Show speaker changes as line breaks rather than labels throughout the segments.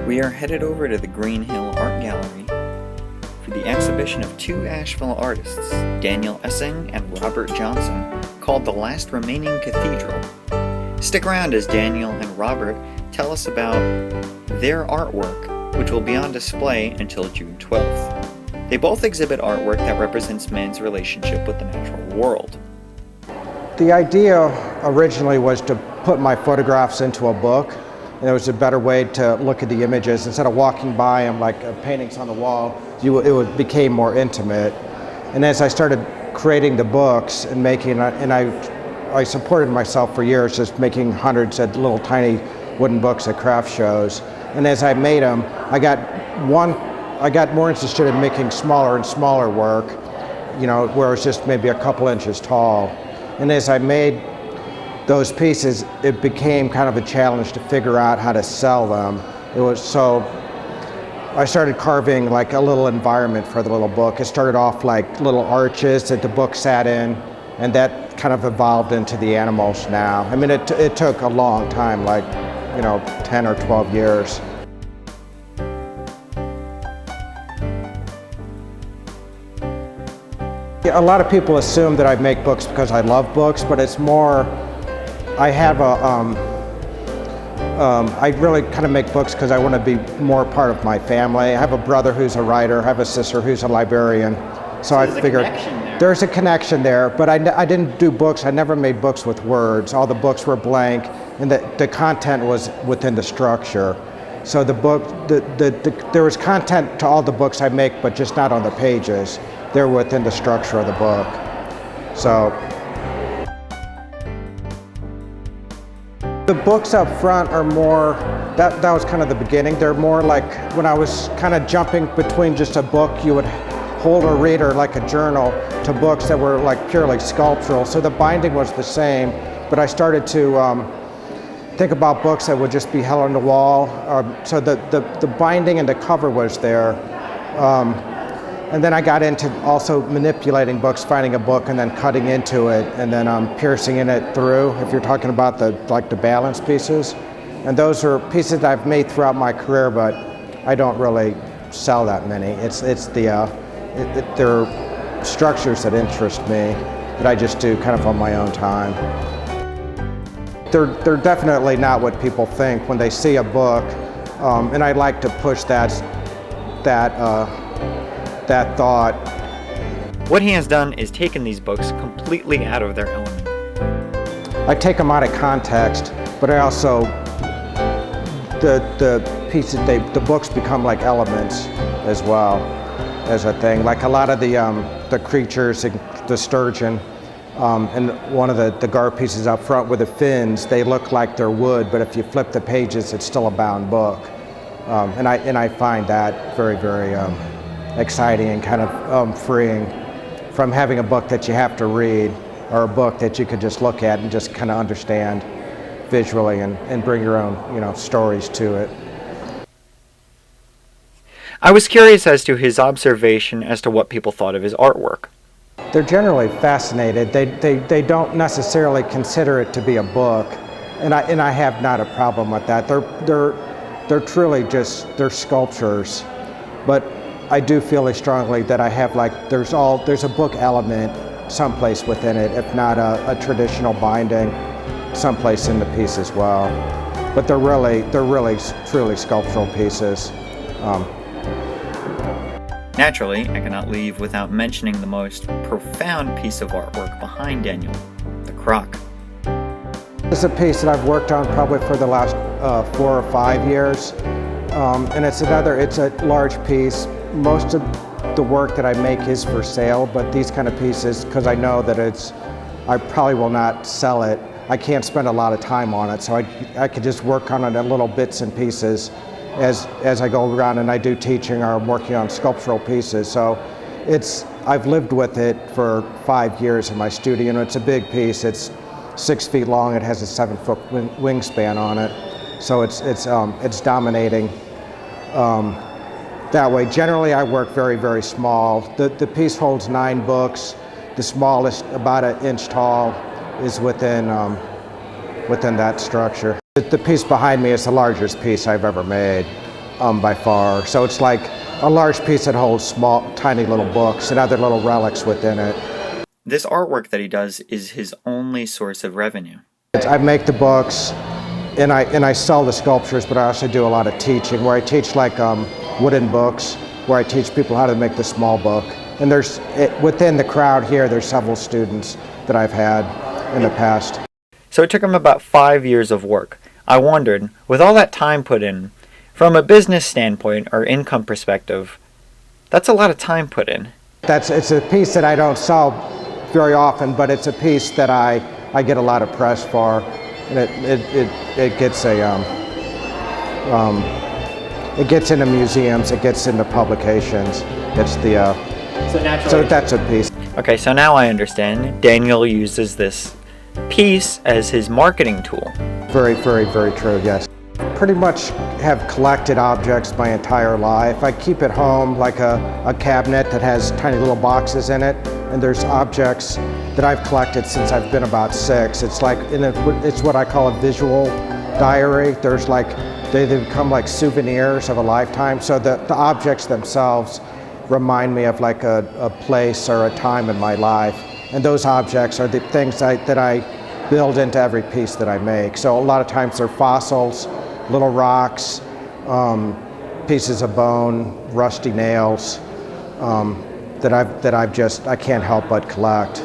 We are headed over to the Green Hill Art Gallery for the exhibition of two Asheville artists, Daniel Essig and Robert Johnson, called The Last Remaining Cathedral. Stick around as Daniel and Robert tell us about their artwork, which will be on display until June 12th. They both exhibit artwork that represents man's relationship with the natural world.
The idea originally was to put my photographs into a book. And it was a better way to look at the images. Instead of walking by them like paintings on the wall, it became more intimate. And as I started creating the books and I supported myself for years just making hundreds of little tiny wooden books at craft shows. And as I made them, I got more interested in making smaller and smaller work, where it's just maybe a couple inches tall. And as I made those pieces, it became kind of a challenge to figure out how to sell them. I started carving like a little environment for the little book. It started off like little arches that the book sat in, and that kind of evolved into the animals now. I mean, it took a long time, like 10 or 12 years. A lot of people assume that I make books because I love books, but it's more, I have I really kind of make books because I want to be more part of my family. I have a brother who's a writer, I have a sister who's a librarian. So I figured there's a connection there, but I didn't do books, I never made books with words. All the books were blank, and the content was within the structure. So the book, there was content to all the books I make, but just not on the pages. They're within the structure of the book. So the books up front are more, that was kind of the beginning. They're more like when I was kind of jumping between just a book you would hold a reader like a journal to books that were like purely sculptural. So the binding was the same, but I started to think about books that would just be held on the wall. So the binding and the cover was there. And then I got into also manipulating books, finding a book and then cutting into it and then piercing in it through, if you're talking about the balance pieces. And those are pieces that I've made throughout my career, but I don't really sell that many. They're structures that interest me that I just do kind of on my own time. They're definitely not what people think when they see a book, and I like to push that thought.
What he has done is taken these books completely out of their element.
I take them out of context, but I also, the pieces, the books become like elements as well as a thing. Like a lot of the creatures, the sturgeon, and one of the guard pieces up front with the fins, they look like they're wood, but if you flip the pages, it's still a bound book. And I find that very, very exciting and kind of freeing from having a book that you have to read or a book that you could just look at and just kind of understand visually and bring your own stories to it.
I was curious as to his observation as to what people thought of his artwork.
They're generally fascinated. They don't necessarily consider it to be a book, and I have not a problem with that. They're truly just, they're sculptures, but I do feel strongly that I have there's a book element someplace within it, if not a traditional binding someplace in the piece as well. But they're really truly sculptural pieces.
Naturally, I cannot leave without mentioning the most profound piece of artwork behind Daniel, the croc.
This is a piece that I've worked on probably for the last 4 or 5 years. And it's a large piece. Most of the work that I make is for sale, but these kind of pieces, because I know that I probably will not sell it, I can't spend a lot of time on it, so I could just work on it in little bits and pieces as I go around and I do teaching or I'm working on sculptural pieces. So I've lived with it for 5 years in my studio, and it's a big piece. It's 6 feet long. It has a 7-foot wingspan on it, so it's dominating that way. Generally, I work very, very small. The piece holds 9 books. The smallest, about 1 inch tall, is within that structure. The piece behind me is the largest piece I've ever made, by far. So it's like a large piece that holds small, tiny little books and other little relics within it.
This artwork that he does is his only source of revenue.
I make the books, and I sell the sculptures, but I also do a lot of teaching, where I teach like wooden books, where I teach people how to make the small book. And within the crowd here, there's several students that I've had in the past.
So it took him about 5 years of work. I wondered, with all that time put in, from a business standpoint or income perspective, that's a lot of time put in.
It's a piece that I don't sell very often, but it's a piece that I get a lot of press for, and it gets it gets into museums, it gets into publications. It's so that's a piece.
Okay, so now I understand. Daniel uses this piece as his marketing tool.
Very, very, very true, yes. Pretty much have collected objects my entire life. I keep at home like a cabinet that has tiny little boxes in it, and there's objects that I've collected since I've been about 6. It's like, it's what I call a visual diary. There's like, they become like souvenirs of a lifetime. So the objects themselves remind me of like a place or a time in my life. And those objects are the things that I build into every piece that I make. So a lot of times they're fossils, little rocks, pieces of bone, rusty nails, that I can't help but collect.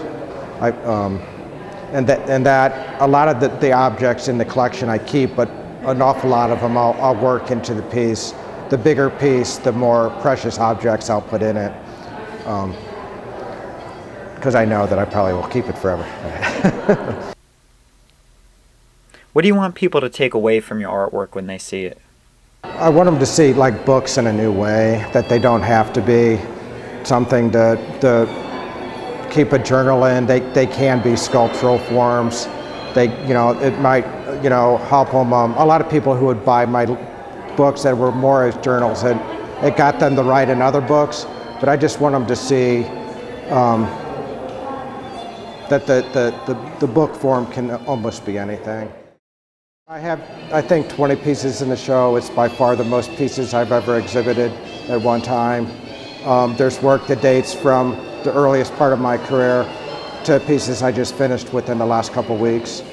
And that a lot of the objects in the collection I keep, but an awful lot of them I'll work into the piece. The bigger piece, the more precious objects I'll put in it, because I know that I probably will keep it forever.
What do you want people to take away from your artwork when they see it?
I want them to see like books in a new way, that they don't have to be something to keep a journal in. They can be sculptural forms. It might, help them. A lot of people who would buy my books that were more as journals, and it got them to write in other books, but I just want them to see that the book form can almost be anything. I have, I think, 20 pieces in the show. It's by far the most pieces I've ever exhibited at one time. There's work that dates from the earliest part of my career to pieces I just finished within the last couple weeks,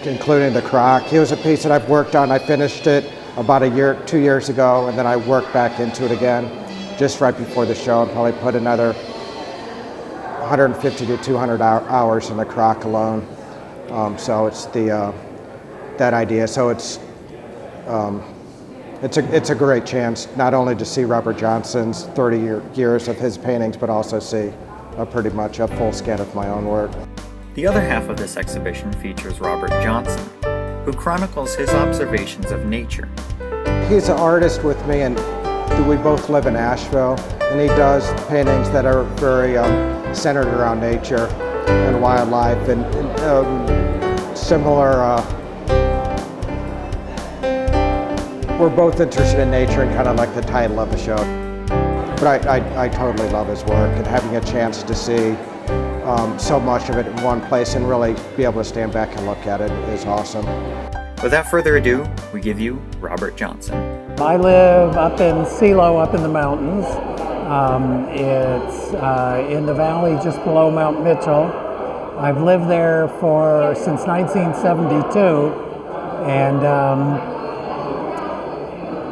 including the croc. It was a piece that I've worked on. I finished it about 2 years ago, and then I worked back into it again just right before the show, and probably put another 150 to 200 hours in the croc alone. So it's that idea. So it's a great chance not only to see Robert Johnson's 30 years of his paintings, but also see pretty much a full scan of my own work.
The other half of this exhibition features Robert Johnson, who chronicles his observations of nature.
He's an artist with me, and we both live in Asheville, and he does paintings that are very centered around nature and wildlife, and similar. We're both interested in nature, and kind of like the title of the show. But I totally love his work, and having a chance to see so much of it in one place and really be able to stand back and look at it is awesome.
Without further ado, we give you Robert Johnson.
I live up in CeeLo, up in the mountains. It's in the valley just below Mount Mitchell. I've lived there since 1972, and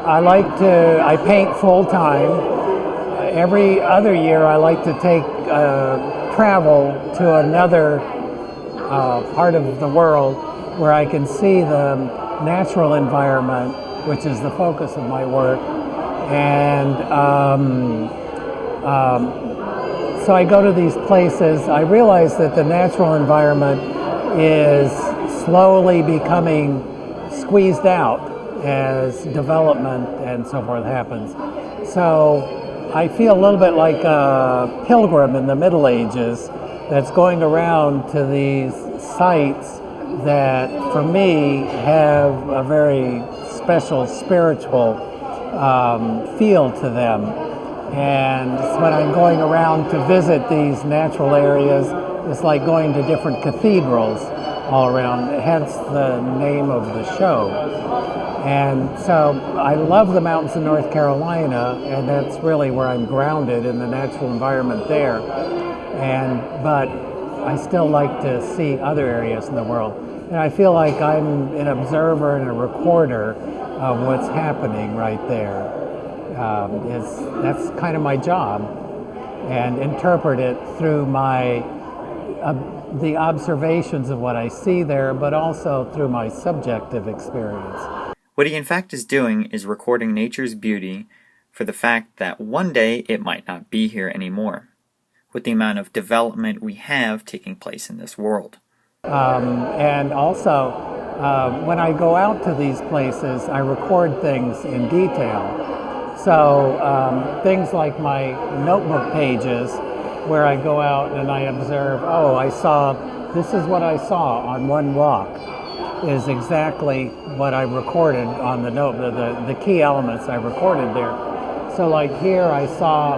I paint full-time. Every other year I like to take travel to another part of the world where I can see the natural environment, which is the focus of my work. And so I go to these places. I realize that the natural environment is slowly becoming squeezed out as development and so forth happens. So I feel a little bit like a pilgrim in the Middle Ages that's going around to these sites that, for me, have a very special spiritual feel to them. And when I'm going around to visit these natural areas, it's like going to different cathedrals all around, hence the name of the show. And so I love the mountains of North Carolina, and that's really where I'm grounded in the natural environment there. But I still like to see other areas in the world. And I feel like I'm an observer and a recorder of what's happening right there. That's kind of my job, and interpret it through the observations of what I see there, but also through my subjective experience.
What he in fact is doing is recording nature's beauty for the fact that one day it might not be here anymore, with the amount of development we have taking place in this world.
And also, when I go out to these places, I record things in detail. So things like my notebook pages, where I go out and I observe, this is what I saw on one walk, is exactly what I recorded on the note, the key elements I recorded there. So like here I saw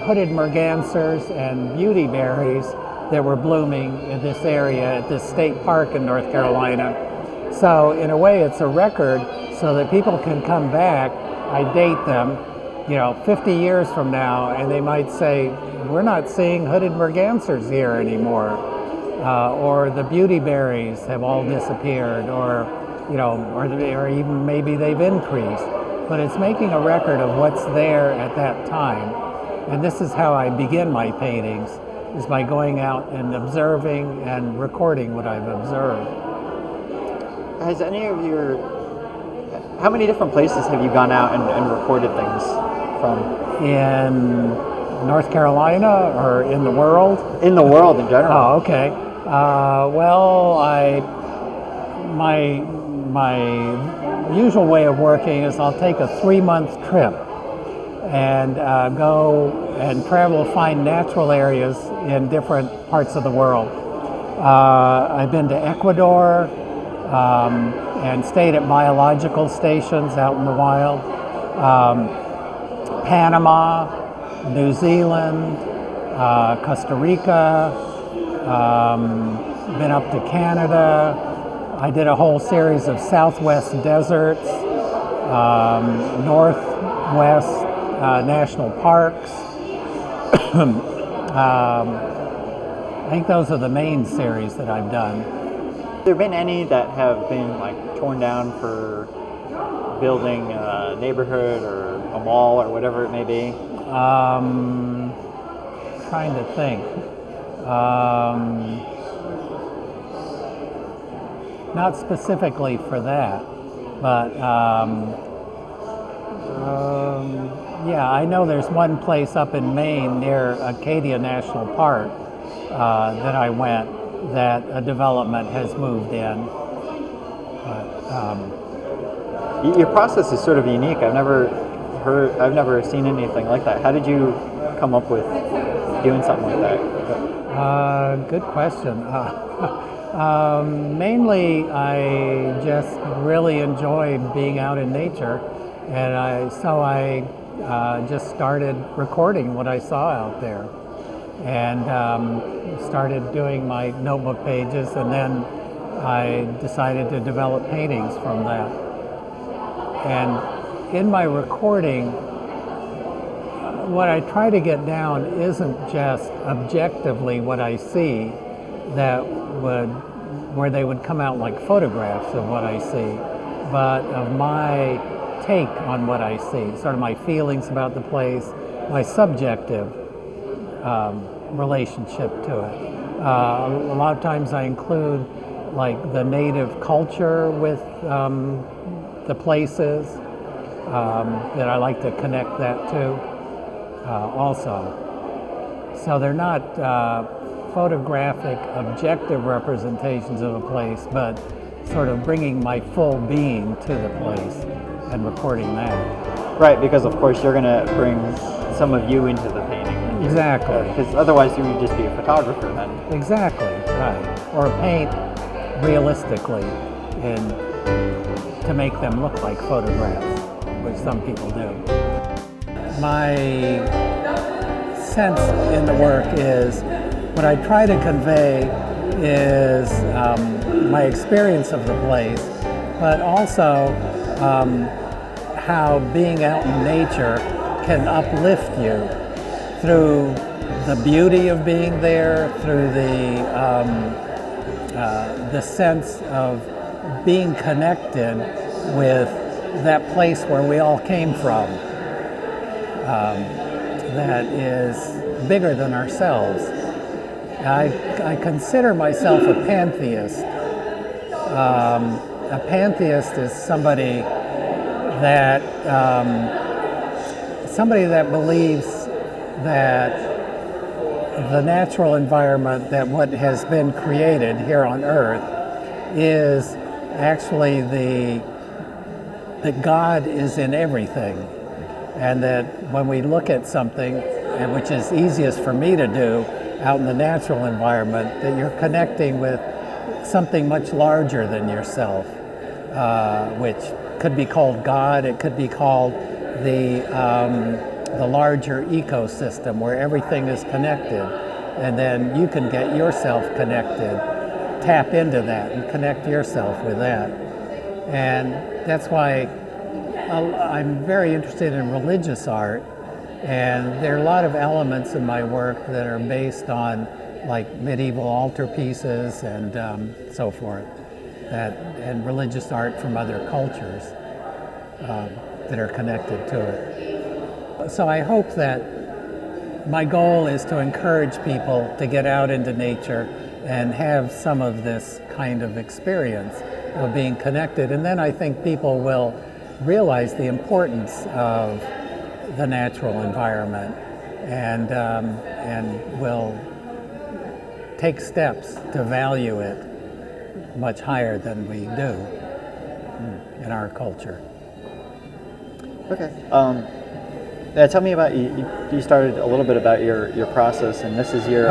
hooded mergansers and beauty berries that were blooming in this area at this state park in North Carolina. So in a way it's a record so that people can come back. I date them, 50 years from now, and they might say, we're not seeing hooded mergansers here anymore, or the beauty berries have all disappeared, or even maybe they've increased. But it's making a record of what's there at that time. And this is how I begin my paintings, is by going out and observing and recording what I've observed.
Has how many different places have you gone out and recorded things from?
In North Carolina or in the world?
In the world in general.
Oh, okay. My usual way of working is I'll take a 3-month trip and go and travel, find natural areas in different parts of the world. I've been to Ecuador and stayed at biological stations out in the wild. Panama, New Zealand, Costa Rica, been up to Canada. I did a whole series of Southwest deserts, Northwest national parks. I think those are the main series that I've done.
Have there been any that have been torn down for building a neighborhood or a mall or whatever it may be?
Trying to think. Not specifically for that, but I know there's one place up in Maine near Acadia National Park that I went that a development has moved in. But,
your process is sort of unique. I've never seen anything like that. How did you come up with doing something like that?
Good question. Mainly, I just really enjoyed being out in nature, and I just started recording what I saw out there, and started doing my notebook pages, and then I decided to develop paintings from that. And in my recording, what I try to get down isn't just objectively what I see where they would come out like photographs of what I see, but of my take on what I see, sort of my feelings about the place, my subjective relationship to it. A lot of times I include like the native culture with the places that I like to connect that to also. So they're not photographic, objective representations of a place, but sort of bringing my full being to the place and recording that.
Right, because of course you're going to bring some of you into the painting.
Exactly.
Because otherwise you would just be a photographer then.
Exactly, right. Or paint realistically and to make them look like photographs, which some people do. My sense in the work is what I try to convey is my experience of the place, but also how being out in nature can uplift you through the beauty of being there, through the sense of being connected with that place where we all came from, that is bigger than ourselves. I consider myself a pantheist. A pantheist is somebody that believes that the natural environment, that what has been created here on Earth, is actually that God is in everything, and that when we look at something, and which is easiest for me to do out in the natural environment, that you're connecting with something much larger than yourself, which could be called God, it could be called the larger ecosystem where everything is connected, and then you can get yourself connected, tap into that and connect yourself with that. And that's why I'm very interested in religious art, and there are a lot of elements in my work that are based on like medieval altarpieces and so forth, and religious art from other cultures that are connected to it. So I hope that my goal is to encourage people to get out into nature and have some of this kind of experience of being connected. And then I think people will realize the importance of the natural environment and will take steps to value it much higher than we do in our culture.
Okay. Tell me about you started a little bit about your process, and this is your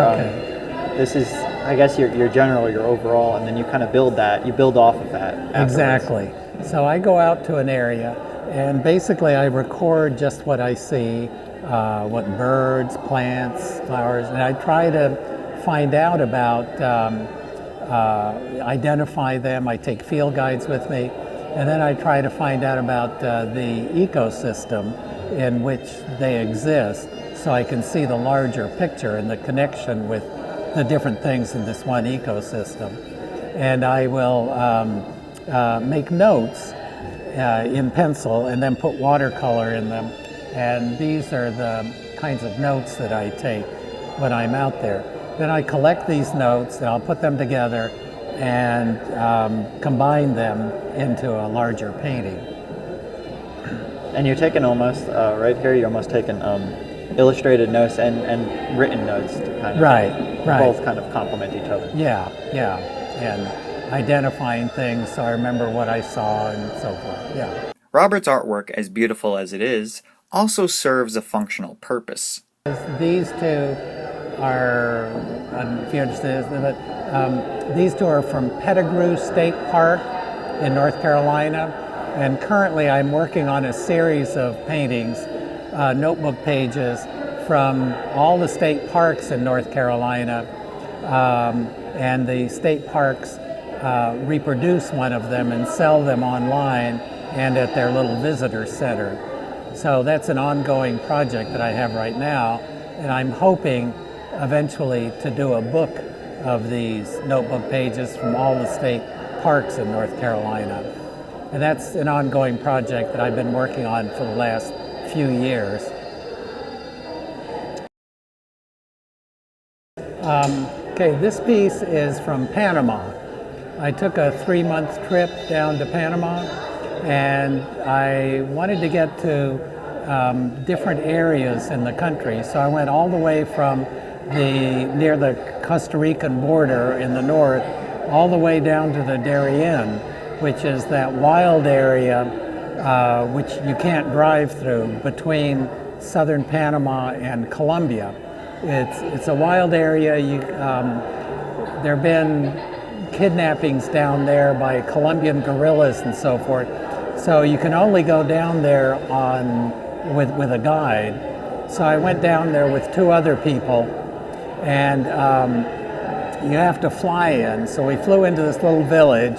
this is, I guess, your general, your overall, and then you kind of build off of that afterwards.
Exactly. So I go out to an area, and basically I record just what I see, what birds, plants, flowers, and I try to find out about, identify them. I take field guides with me, and then I try to find out about the ecosystem in which they exist, so I can see the larger picture and the connection with the different things in this one ecosystem. And I will make notes in pencil and then put watercolor in them. And these are the kinds of notes that I take when I'm out there. Then I collect these notes and I'll put them together and combine them into a larger painting.
And you're taking almost, right here, you're almost taking illustrated notes and written notes to kind of both kind of complement each other.
Yeah, and identifying things so I remember what I saw and so forth, yeah.
Robert's artwork, as beautiful as it is, also serves a functional purpose.
These two are, I don't know if you understand this, but these two are from Pettigrew State Park in North Carolina. And currently I'm working on a series of paintings, notebook pages from all the state parks in North Carolina. And the state parks reproduce one of them and sell them online and at their little visitor center. So that's an ongoing project that I have right now. And I'm hoping eventually to do a book of these notebook pages from all the state parks in North Carolina. And that's an ongoing project that I've been working on for the last few years. Okay, this piece is from Panama. I took a 3-month trip down to Panama, and I wanted to get to different areas in the country. So I went all the way from near the Costa Rican border in the north, all the way down to the Darien, which is that wild area which you can't drive through between southern Panama and Colombia. It's a wild area. There have been kidnappings down there by Colombian guerrillas and so forth. So you can only go down there with a guide. So I went down there with 2 other people, and you have to fly in. So we flew into this little village,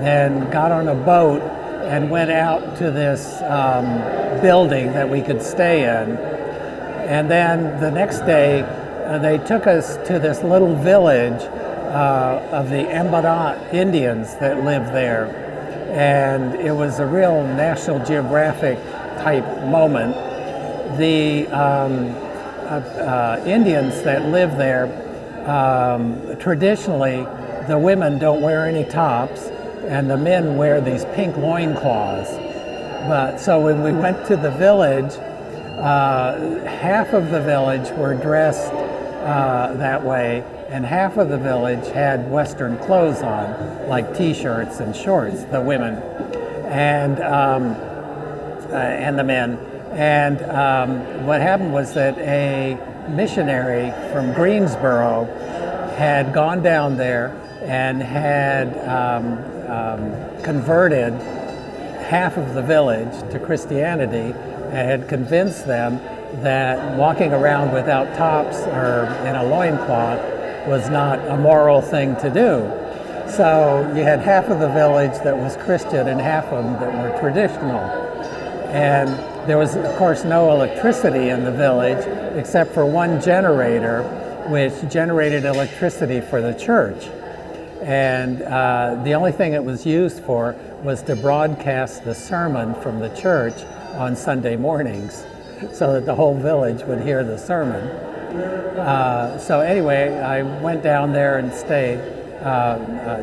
then got on a boat and went out to this building that we could stay in. And then the next day, they took us to this little village of the Embara Indians that live there. And it was a real National Geographic type moment. The Indians that live there, traditionally, the women don't wear any tops, and the men wear these pink loincloths. But so when we went to the village, half of the village were dressed that way, and half of the village had Western clothes on, like T-shirts and shorts, the women, and the men. And what happened was that a missionary from Greensboro had gone down there and had converted half of the village to Christianity, and had convinced them that walking around without tops or in a loincloth was not a moral thing to do. So you had half of the village that was Christian and half of them that were traditional. And there was, of course, no electricity in the village except for one generator, which generated electricity for the church. And the only thing it was used for was to broadcast the sermon from the church on Sunday mornings, so that the whole village would hear the sermon. So anyway, I went down there and stayed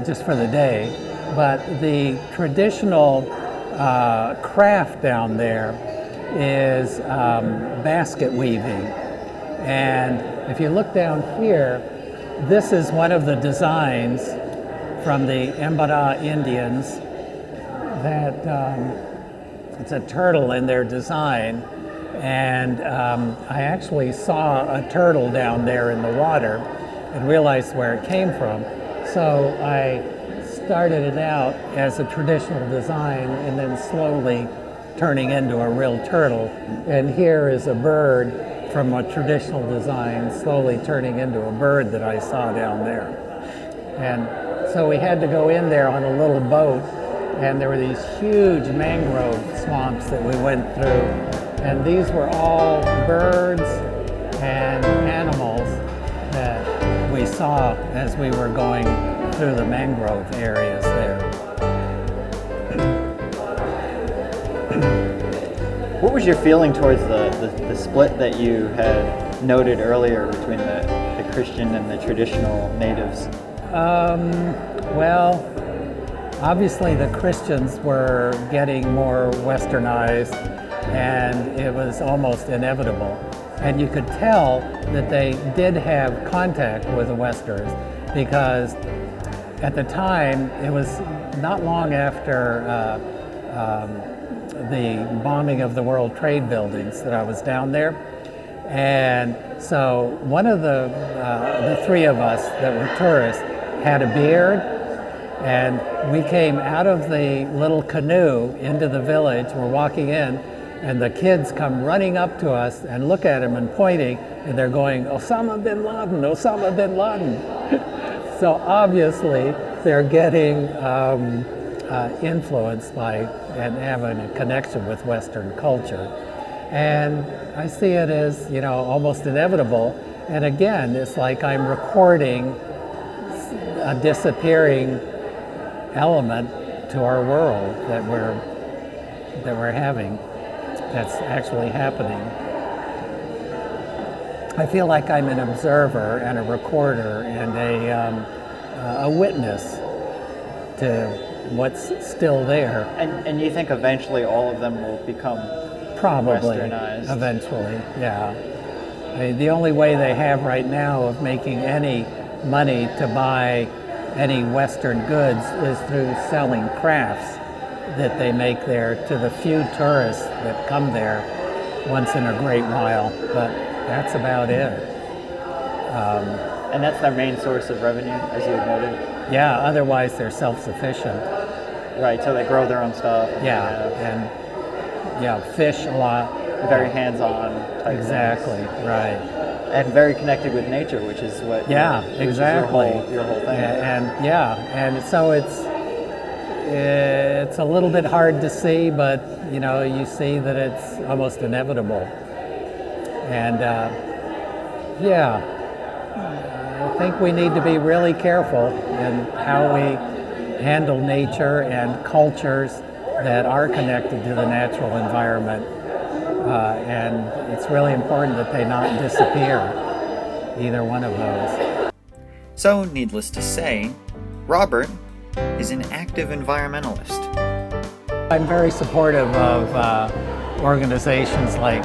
just for the day. But the traditional craft down there is basket weaving. And if you look down here, this is one of the designs from the Embara Indians that it's a turtle in their design. And I actually saw a turtle down there in the water and realized where it came from. So I started it out as a traditional design and then slowly turning into a real turtle. And here is a bird from a traditional design slowly turning into a bird that I saw down there. And so we had to go in there on a little boat, and there were these huge mangrove swamps that we went through. And these were all birds and animals that we saw as we were going through the mangrove areas there.
What was your feeling towards the split that you had noted earlier between the Christian and the traditional natives?
Well, obviously the Christians were getting more westernized, and it was almost inevitable. And you could tell that they did have contact with the Westerners, because at the time, it was not long after the bombing of the World Trade buildings that I was down there. And so one of the 3 of us that were tourists had a beard, and we came out of the little canoe into the village. We're walking in, and the kids come running up to us and look at him and pointing, and they're going, "Osama bin Laden, Osama bin Laden." So obviously they're getting influenced by and having a connection with Western culture. And I see it as, almost inevitable. And again, it's like I'm recording a disappearing element to our world that we're having, that's actually happening. I feel like I'm an observer and a recorder and a witness to what's still there.
And you think eventually all of them will become
Probably,
westernized?
eventually, yeah. I mean, the only way they have right now of making any money to buy any Western goods is through selling crafts that they make there to the few tourists that come there once in a great while, but that's about it.
And that's their main source of revenue, as you had noted?
Yeah, otherwise they're self-sufficient.
Right, so they grow their own stuff.
And fish a lot.
Very hands-on type
Exactly,
things.
right.
And very connected with nature, which is what
exactly.
Your whole thing.
And so it's a little bit hard to see, but you see that it's almost inevitable. And I think we need to be really careful in how we handle nature and cultures that are connected to the natural environment. And it's really important that they not disappear, either one of those.
So, needless to say, Robert is an active environmentalist.
I'm very supportive of organizations like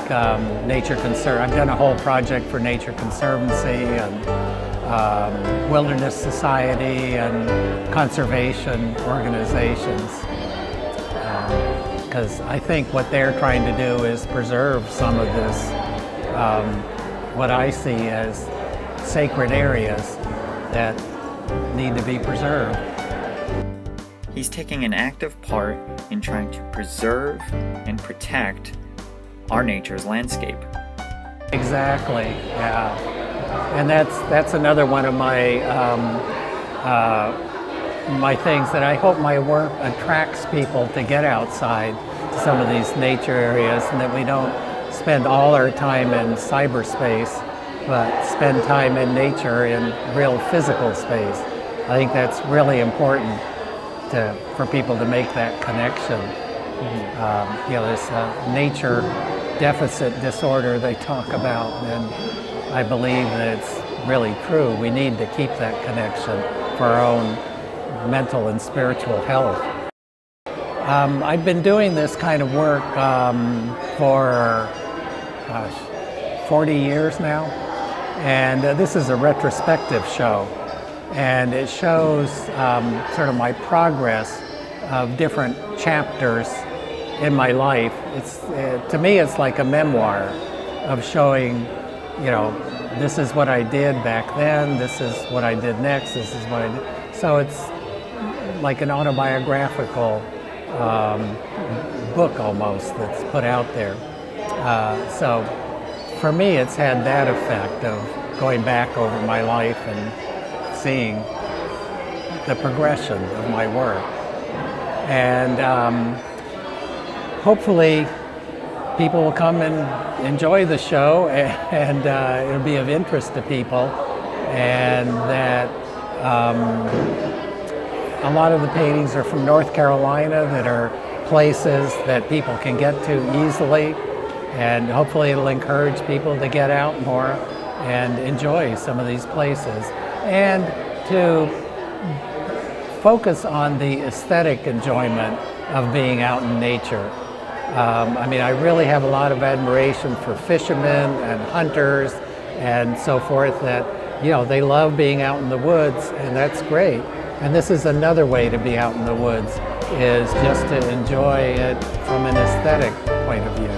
Nature Conservancy. I've done a whole project for Nature Conservancy and Wilderness Society and conservation organizations. Because I think what they're trying to do is preserve some of this, what I see as sacred areas that need to be preserved.
He's taking an active part in trying to preserve and protect our nature's landscape.
Exactly, yeah. And that's another one of my my things that I hope my work attracts people to get outside to some of these nature areas, and that we don't spend all our time in cyberspace, but spend time in nature in real physical space. I think that's really important for people to make that connection. This nature deficit disorder they talk about, and I believe that it's really true. We need to keep that connection for our own mental and spiritual health. I've been doing this kind of work for 40 years now, and this is a retrospective show, and it shows sort of my progress of different chapters in my life. To me, it's like a memoir of showing, this is what I did back then, this is what I did next, this is what I did. So it's like an autobiographical book almost that's put out there. So for me, it's had that effect of going back over my life and seeing the progression of my work. And hopefully people will come and enjoy the show, and it'll be of interest to people, and that a lot of the paintings are from North Carolina that are places that people can get to easily, and hopefully it'll encourage people to get out more and enjoy some of these places, and to focus on the aesthetic enjoyment of being out in nature. I really have a lot of admiration for fishermen and hunters and so forth that, they love being out in the woods, and that's great. And this is another way to be out in the woods, is just to enjoy it from an aesthetic point of view.